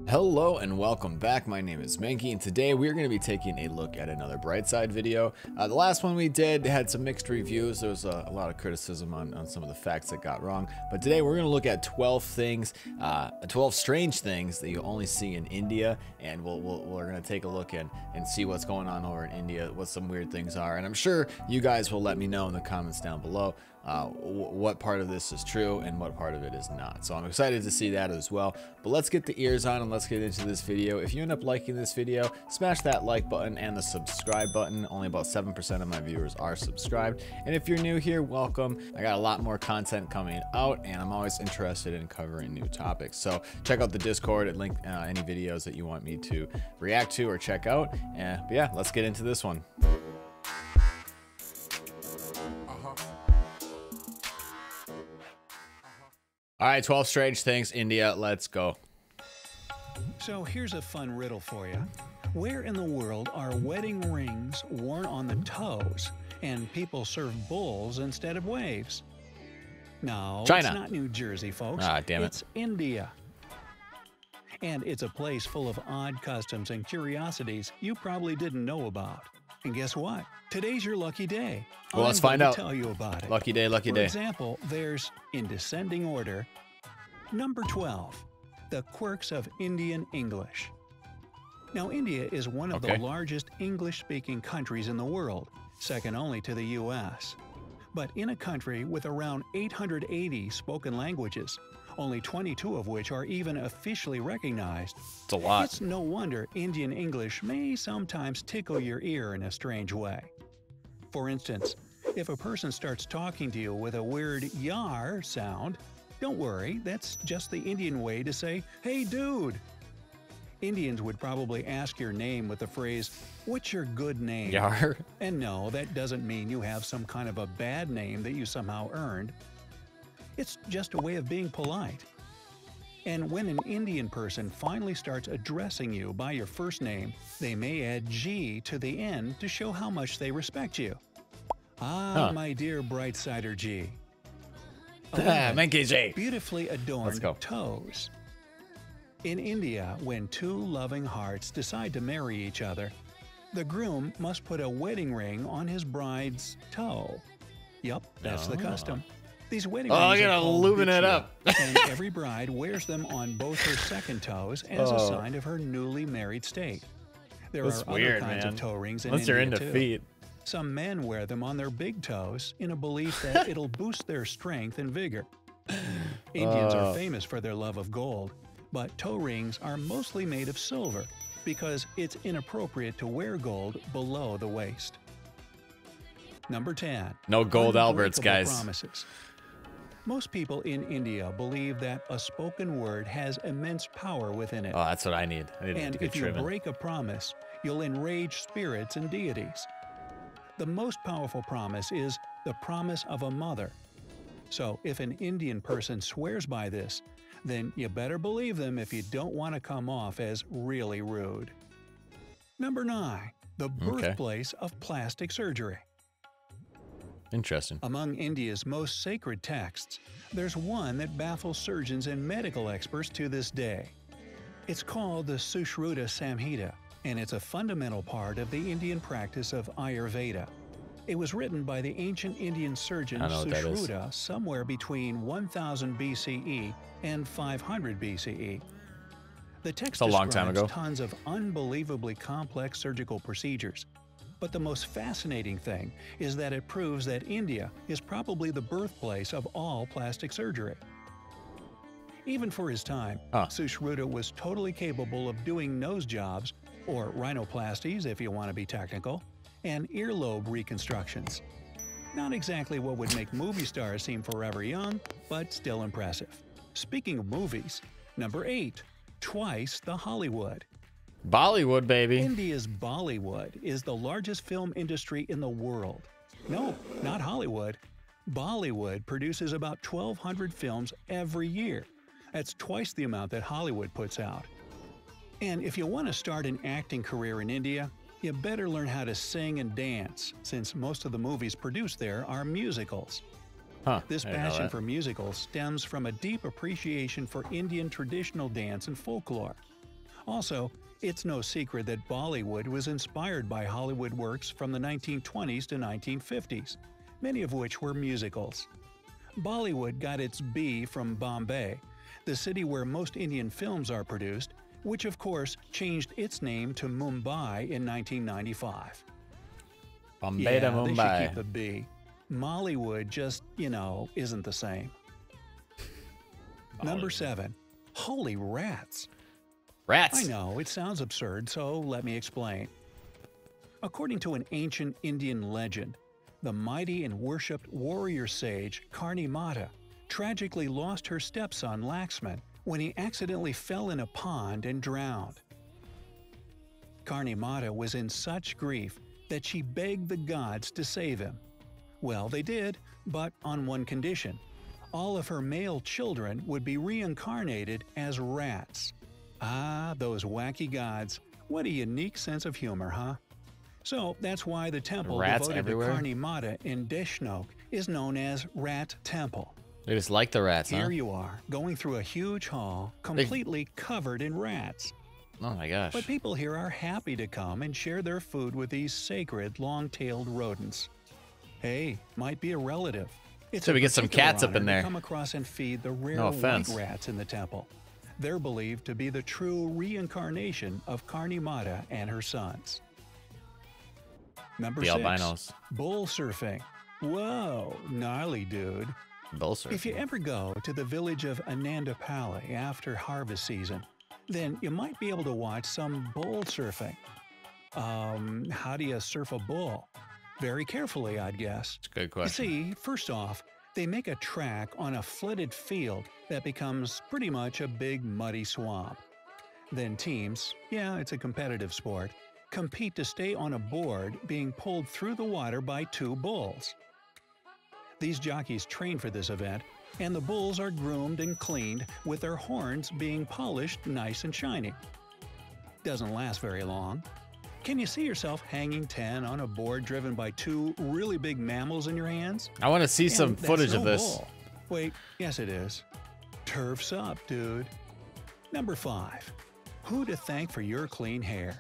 Hello and welcome back. My name is Menke, and today we're going to be taking a look at another Brightside video. The last one we did had some mixed reviews. There was a lot of criticism on some of the facts that got wrong. But today we're going to look at 12 things, 12 strange things that you only see in India, and we're going to take a look and see what's going on over in India, what some weird things are. And I'm sure you guys will let me know in the comments down below what part of this is true and what part of it is not. So I'm excited to see that as well. But let's get the ears on and let's get into this video. If you end up liking this video, smash that like button and the subscribe button. Only about 7% of my viewers are subscribed. And if you're new here, welcome. I got a lot more content coming out, and I'm always interested in covering new topics. So check out the Discord and link any videos that you want me to react to or check out. But yeah, let's get into this one. All right, 12 strange things, India, let's go. So here's a fun riddle for you. Where in the world are wedding rings worn on the toes and people serve bowls instead of waves? No, China. It's not New Jersey, folks. Ah, damn it. It's India. And it's a place full of odd customs and curiosities you probably didn't know about. And guess what? Today's your lucky day. Well, let's find out. Tell you about it. Lucky day, lucky day. For example, there's, in descending order, number 12, the quirks of Indian English. Now, India is one of the largest English-speaking countries in the world, second only to the U.S. But in a country with around 880 spoken languages, only 22 of which are even officially recognized. It's a lot. It's no wonder Indian English may sometimes tickle your ear in a strange way. For instance, if a person starts talking to you with a weird yar sound, don't worry, that's just the Indian way to say, "Hey dude." Indians would probably ask your name with the phrase, "What's your good name?" Yar. And no, that doesn't mean you have some kind of a bad name that you somehow earned. It's just a way of being polite. And when an Indian person finally starts addressing you by your first name, they may add G to the end to show how much they respect you. My dear Brightsider G. Menke G. Beautifully adorned toes. In India, when two loving hearts decide to marry each other, the groom must put a wedding ring on his bride's toe. Yup, that's the custom. These wedding rings I gotta lubing it up. And every bride wears them on both her second toes as a sign of her newly married state. There are other kinds of toe rings in India, you're into too. feet. Some men wear them on their big toes in a belief that it'll boost their strength and vigor. Indians are famous for their love of gold, but toe rings are mostly made of silver because it's inappropriate to wear gold below the waist. Number 10. No gold Alberts, guys. Promises. Most people in India believe that a spoken word has immense power within it. Oh, that's what I need. I need And to get if you trimming. break a promise, you'll enrage spirits and deities. The most powerful promise is the promise of a mother. So if an Indian person swears by this, then you better believe them if you don't want to come off as really rude. Number 9. The birthplace of plastic surgery. Interesting. Among India's most sacred texts, there's one that baffles surgeons and medical experts to this day. It's called the Sushruta Samhita, and it's a fundamental part of the Indian practice of Ayurveda. It was written by the ancient Indian surgeon Sushruta somewhere between 1000 BCE and 500 BCE. The text describes tons of unbelievably complex surgical procedures. But the most fascinating thing is that it proves that India is probably the birthplace of all plastic surgery. Even for his time, Sushruta was totally capable of doing nose jobs, or rhinoplasties if you want to be technical, and earlobe reconstructions. Not exactly what would make movie stars seem forever young, but still impressive. Speaking of movies, number 8, twice the Hollywood. Bollywood, baby. India's Bollywood is the largest film industry in the world. No, not Hollywood. Bollywood produces about 1,200 films every year. That's twice the amount that Hollywood puts out. And if you want to start an acting career in India, you better learn how to sing and dance, since most of the movies produced there are musicals. This passion for musicals stems from a deep appreciation for Indian traditional dance and folklore. Also, it's no secret that Bollywood was inspired by Hollywood works from the 1920s to 1950s, many of which were musicals. Bollywood got its B from Bombay, the city where most Indian films are produced, which of course changed its name to Mumbai in 1995. Bombay to They should Mumbai. keep the B. Mollywood just, isn't the same. Number 7. Holy rats! Rats. I know, it sounds absurd, so let me explain. According to an ancient Indian legend, the mighty and worshipped warrior sage Karni Mata tragically lost her stepson Laxman when he accidentally fell in a pond and drowned. Karni Mata was in such grief that she begged the gods to save him. Well, they did, but on one condition. All of her male children would be reincarnated as rats. Ah, those wacky gods. What a unique sense of humor, huh? So that's why the temple Rats devoted everywhere? to Karni Mata in Deshnok is known as Rat Temple. They just like the rats, huh? Here you are, going through a huge hall, completely covered in rats. Oh my gosh. But people here are happy to come and share their food with these sacred long-tailed rodents. Hey, might be a relative. It's So a we get some particular cats up in honor to there. come across and feed the rare No white offense. rats in the temple. They're believed to be the true reincarnation of Karni Mata and her sons. Number The 6. albinos. Bull surfing. Whoa, gnarly dude. Bull surfing. If you ever go to the village of Anandapalli after harvest season, then you might be able to watch some bull surfing. How do you surf a bull? Very carefully, I'd guess. It's a good You question. see, first off, they make a track on a flooded field that becomes pretty much a big muddy swamp. Then teams, yeah, it's a competitive sport, compete to stay on a board being pulled through the water by 2 bulls. These jockeys train for this event, and the bulls are groomed and cleaned with their horns being polished nice and shiny. Doesn't last very long. Can you see yourself hanging 10 on a board driven by 2 really big mammals in your hands? I want to see some And that's footage no of this. bull. Wait, yes it is. Turf's up, dude. Number 5. Who to thank for your clean hair?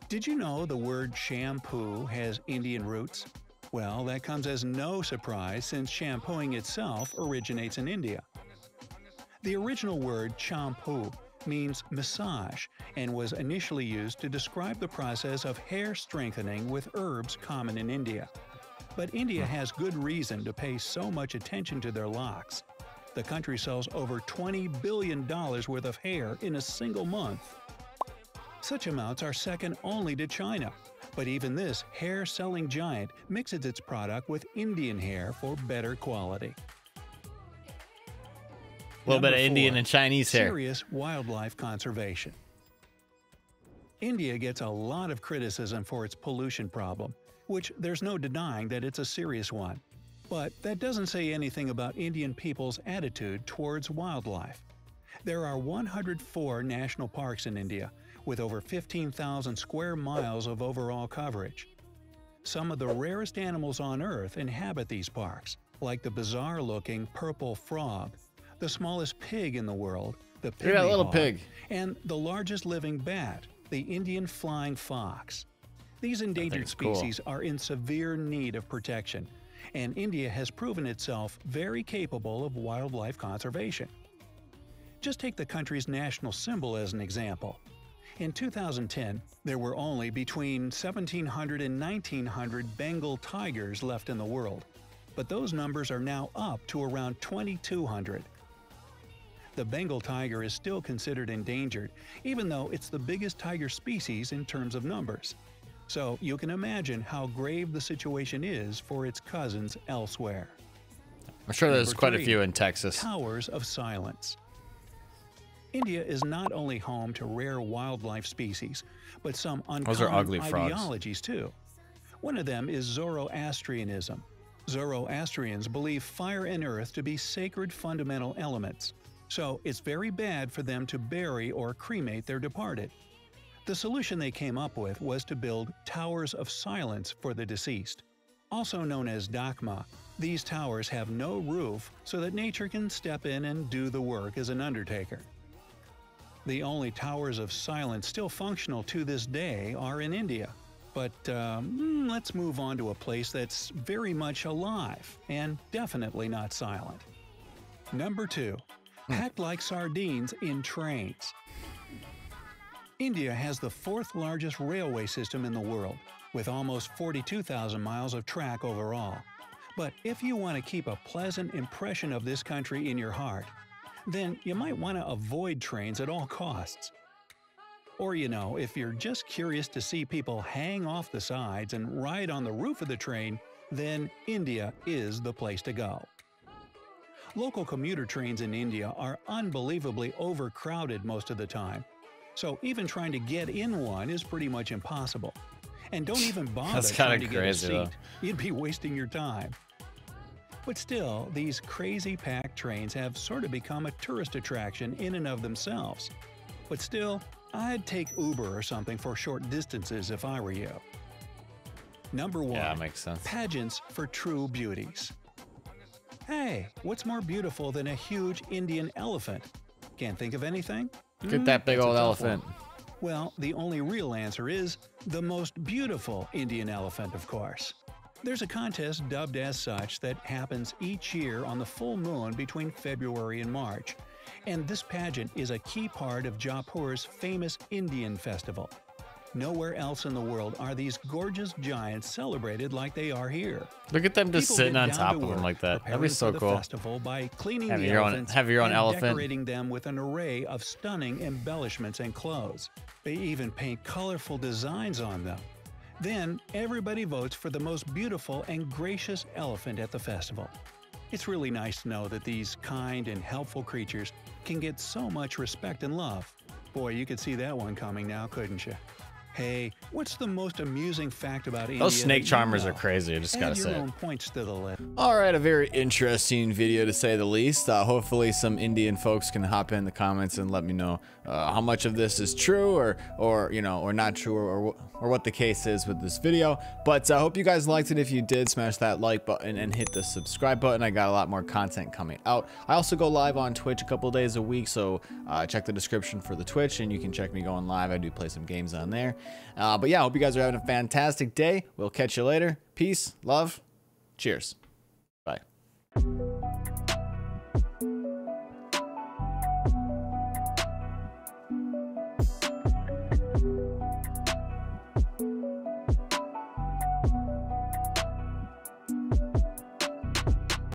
Did you know the word shampoo has Indian roots? Well, that comes as no surprise since shampooing itself originates in India. The original word shampoo means massage and was initially used to describe the process of hair strengthening with herbs common in India. But India has good reason to pay so much attention to their locks. The country sells over $20 billion worth of hair in a single month. Such amounts are second only to China. But even this hair-selling giant mixes its product with Indian hair for better quality. A little bit of Number Indian 4. and Chinese hair. Serious wildlife conservation. India gets a lot of criticism for its pollution problem, which there's no denying that it's a serious one. But that doesn't say anything about Indian people's attitude towards wildlife. There are 104 national parks in India, with over 15,000 square miles of overall coverage. Some of the rarest animals on Earth inhabit these parks, like the bizarre-looking purple frog, the smallest pig in the world, the Look at that pygmy little hog, pig. and the largest living bat, the Indian flying fox. These endangered it's cool. species are in severe need of protection, and India has proven itself very capable of wildlife conservation. Just take the country's national symbol as an example. In 2010, there were only between 1,700 and 1,900 Bengal tigers left in the world, but those numbers are now up to around 2,200. The Bengal tiger is still considered endangered, even though it's the biggest tiger species in terms of numbers. So you can imagine how grave the situation is for its cousins elsewhere. I'm sure there's Number quite a 3. few in Texas. Towers of silence. India is not only home to rare wildlife species, but some Those are uncommon ugly frogs. ideologies too. One of them is Zoroastrianism. Zoroastrians believe fire and earth to be sacred fundamental elements, so it's very bad for them to bury or cremate their departed. The solution they came up with was to build towers of silence for the deceased. Also known as dakma, these towers have no roof so that nature can step in and do the work as an undertaker. The only towers of silence still functional to this day are in India. But let's move on to a place that's very much alive and definitely not silent. Number 2. Packed like sardines in trains. India has the 4th largest railway system in the world, with almost 42,000 miles of track overall. But if you want to keep a pleasant impression of this country in your heart, then you might want to avoid trains at all costs. Or, if you're just curious to see people hang off the sides and ride on the roof of the train, then India is the place to go. Local commuter trains in India are unbelievably overcrowded most of the time, so even trying to get in one is pretty much impossible. And don't even bother trying to get a seat. You'd be wasting your time. But still, these crazy packed trains have sort of become a tourist attraction in and of themselves. But still, I'd take Uber or something for short distances if I were you. Number 1. Yeah, makes sense. Pageants for true beauties. Hey, what's more beautiful than a huge Indian elephant? Can't think of anything? Look at that big old elephant. Well, the only real answer is the most beautiful Indian elephant, of course. There's a contest dubbed as such that happens each year on the full moon between February and March. And this pageant is a key part of Jaipur's famous Indian festival. Nowhere else in the world are these gorgeous giants celebrated like they are here. Look at them just sitting on top of them like that. That'd be so cool. Festival by cleaning have the your elephants own and elephant. Decorating them with an array of stunning embellishments and clothes. They even paint colorful designs on them. Then everybody votes for the most beautiful and gracious elephant at the festival. It's really nice to know that these kind and helpful creatures can get so much respect and love. Boy, you could see that one coming now, couldn't you? Hey, what's the most amusing fact about India? Those snake charmers are crazy, I just gotta Add say. your own points to the list. Alright, a very interesting video to say the least. Hopefully some Indian folks can hop in the comments and let me know how much of this is true or not true or what the case is with this video. But I hope you guys liked it. If you did, smash that like button and hit the subscribe button. I got a lot more content coming out. I also go live on Twitch a couple days a week, so check the description for the Twitch and you can check me going live. I do play some games on there. But yeah, I hope you guys are having a fantastic day. We'll catch you later. Peace, love, cheers.